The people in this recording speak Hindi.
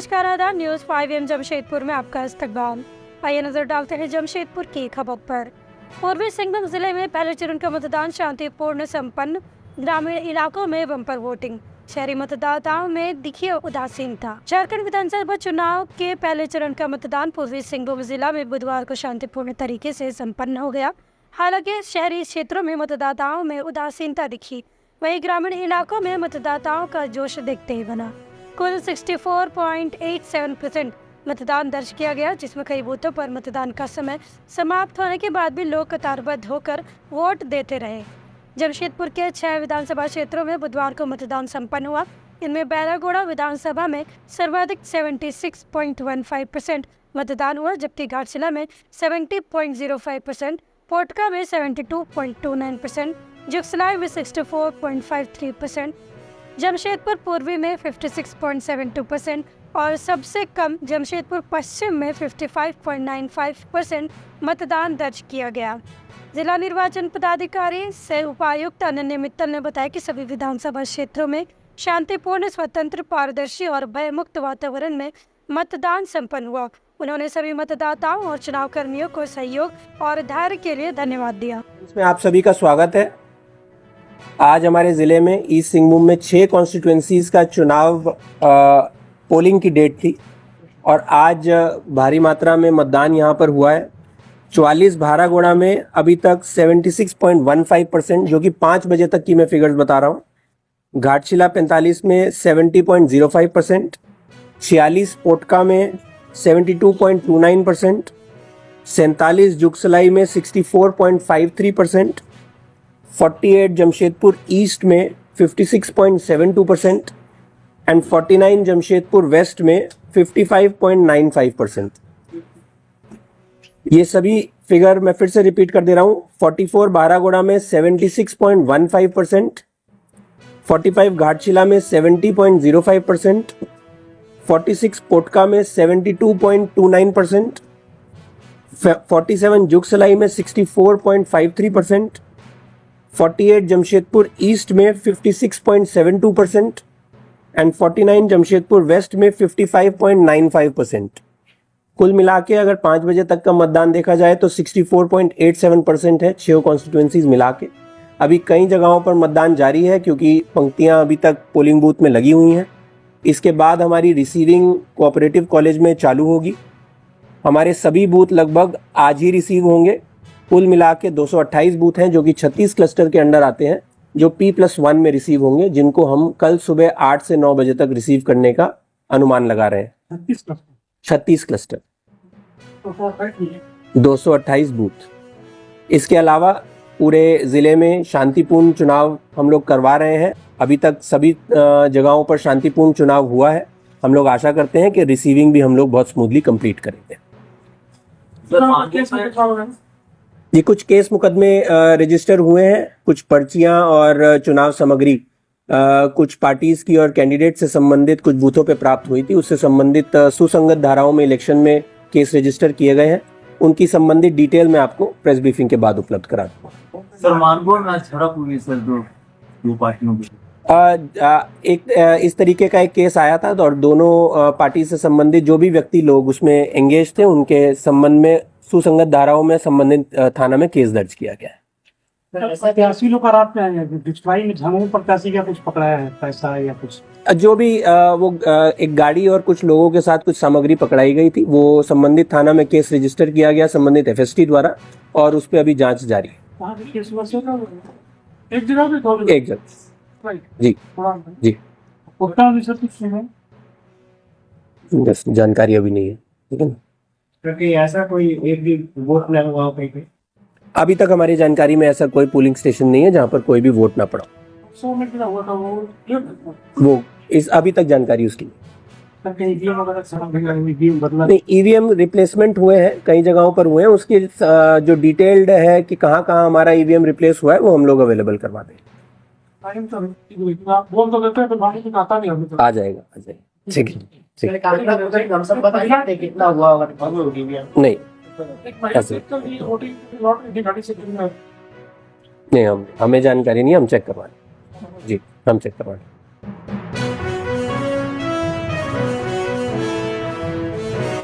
नमस्कार आदाब। न्यूज़ 5 जमशेदपुर में आपका इस्तकबाल। आइए नजर डालते हैं जमशेदपुर की खबर पर। पूर्वी सिंहभूम जिले में पहले चरण का मतदान शांतिपूर्ण संपन्न। ग्रामीण इलाकों में बम्पर वोटिंग। शहरी मतदाताओं में दिखी उदासीनता। झारखंड विधानसभा चुनाव के पहले चरण का मतदान पूर्वी सिंहभूम जिला में बुधवार को शांतिपूर्ण तरीके से संपन्न हो गया। हालांकि शहरी क्षेत्रों में मतदाताओं में उदासीनता दिखी, वहीं ग्रामीण इलाकों में मतदाताओं का जोश देखते ही बना। कुल 64.87% मतदान दर्ज किया गया, जिसमें कई बूथों पर मतदान का समय समाप्त होने के बाद भी लोग कतारबद्ध होकर वोट देते रहे। जमशेदपुर के 6 विधानसभा क्षेत्रों में बुधवार को मतदान संपन्न हुआ। इनमें बैरागोड़ा विधानसभा में सर्वाधिक 76.15% मतदान हुआ, जबकि घाटशिला में 70.05%, पोटका में 72.29%, जुगसलाई में 64.53%, जमशेदपुर पूर्वी में 56.72% और सबसे कम जमशेदपुर पश्चिम में 55.95% मतदान दर्ज किया गया। जिला निर्वाचन पदाधिकारी सह उपायुक्त अनन्य मित्तल ने बताया कि सभी विधानसभा क्षेत्रों में शांतिपूर्ण, स्वतंत्र, पारदर्शी और भयमुक्त वातावरण में मतदान संपन्न हुआ। उन्होंने सभी मतदाताओं और चुनाव कर्मियों को सहयोग और धैर्य के लिए धन्यवाद दिया। इसमें आप सभी का स्वागत है। आज हमारे ज़िले में ईस्ट सिंहभूम में 6 कॉन्स्टिट्यूएंसीज का चुनाव पोलिंग की डेट थी और आज भारी मात्रा में मतदान यहाँ पर हुआ है। 44 भारागोड़ा में अभी तक 76.15%, जो कि 5 बजे तक की मैं फिगर्स बता रहा हूँ। घाटशिला 45 में 70.05%, 46 पोटका में 72.29%, 47 जुगसलाई में 64.53%, 48 जमशेदपुर ईस्ट में 56.72% एंड 49 जमशेदपुर वेस्ट में 55.95%। ये सभी फिगर मैं फिर से रिपीट कर दे रहा हूँ। 44 बारागोड़ा में 76.15%, 45 घाटशिला में 70.05%, 46 पोटका में 72.29%, 47 जुगसलाई में 64.53%, 48 जमशेदपुर ईस्ट में 56.72% एंड 49 जमशेदपुर वेस्ट में 55.95%। कुल मिला के अगर 5 बजे तक का मतदान देखा जाए तो 64.87% है 6 कॉन्स्टिट्यूएंसीज मिला के। अभी कई जगहों पर मतदान जारी है क्योंकि पंक्तियां अभी तक पोलिंग बूथ में लगी हुई हैं। इसके बाद हमारी रिसीविंग कोऑपरेटिव कॉलेज में चालू होगी। हमारे सभी बूथ लगभग आज ही रिसीव होंगे। कुल मिला के 228 बूथ हैं जो कि 36 क्लस्टर के अंडर आते हैं, जो P+1 में रिसीव होंगे, जिनको हम कल सुबह 8 से 9 बजे तक रिसीव करने का अनुमान लगा रहे हैं। 36 क्लस्टर, 228 बूथ। इसके अलावा पूरे ज़िले में शांतिपूर्ण चुनाव हम लोग करवा रहे हैं। अभी तक सभी जगहों पर शांतिपूर्ण चुनाव हुआ है। हम लोग आशा करते हैं कि रिसीविंग भी हम लोग बहुत स्मूथली कंप्लीट करेंगे। ये कुछ केस मुकदमे रजिस्टर हुए हैं, कुछ पर्चियां और चुनाव सामग्री कुछ पार्टीज की और कैंडिडेट से संबंधित कुछ बूथों पे प्राप्त हुई थी। उससे संबंधित सुसंगत धाराओं में इलेक्शन में केस रजिस्टर किए गए हैं। उनकी संबंधित डिटेल मैं आपको प्रेस ब्रीफिंग के बाद उपलब्ध करा दूंगा। सर, मानपुर में झड़प हुई सर दो पार्टियों की। एक इस तरीके का एक केस आया था और दोनों पार्टी से संबंधित जो भी व्यक्ति लोग उसमें एंगेज थे, उनके संबंध में सुसंगत धाराओं में संबंधित थाना में केस दर्ज किया गया है। प्रत्याशी लोग रात में आए हैं, डिस्ट्रॉय में झामुमो प्रत्याशी का कुछ पकड़ाया है, पैसा या कुछ जो भी वो एक गाड़ी और कुछ लोगों के साथ कुछ सामग्री पकड़ाई गई थी, वो संबंधित थाना में केस रजिस्टर किया गया संबंधित FST द्वारा और उस पर अभी जांच जारी है। एक जगह एक जगह जी जी बस जानकारी अभी नहीं है, ठीक है ना, क्योंकि ऐसा कोई एक भी वोट नहीं हुआ कहीं पे। अभी तक हमारी जानकारी में ऐसा कोई पोलिंग स्टेशन नहीं है जहां पर कोई भी वोट ना पड़ा। 100 मिनट का हुआ था वो इस अभी तक जानकारी उसकी नहीं। ईवीएम रिप्लेसमेंट हुए हैं, कई जगहों पर हुए हैं। उसकी जो डिटेल्ड है कि कहाँ कहाँ हमारा ईवीएम रिप्लेस हुआ है वो हम लोग अवेलेबल करवा देंगे। आ जाएगा ठीक है। नहीं ऐसे नहीं, हमें जानकारी नहीं, हम चेक करवा जी, हम चेक करवा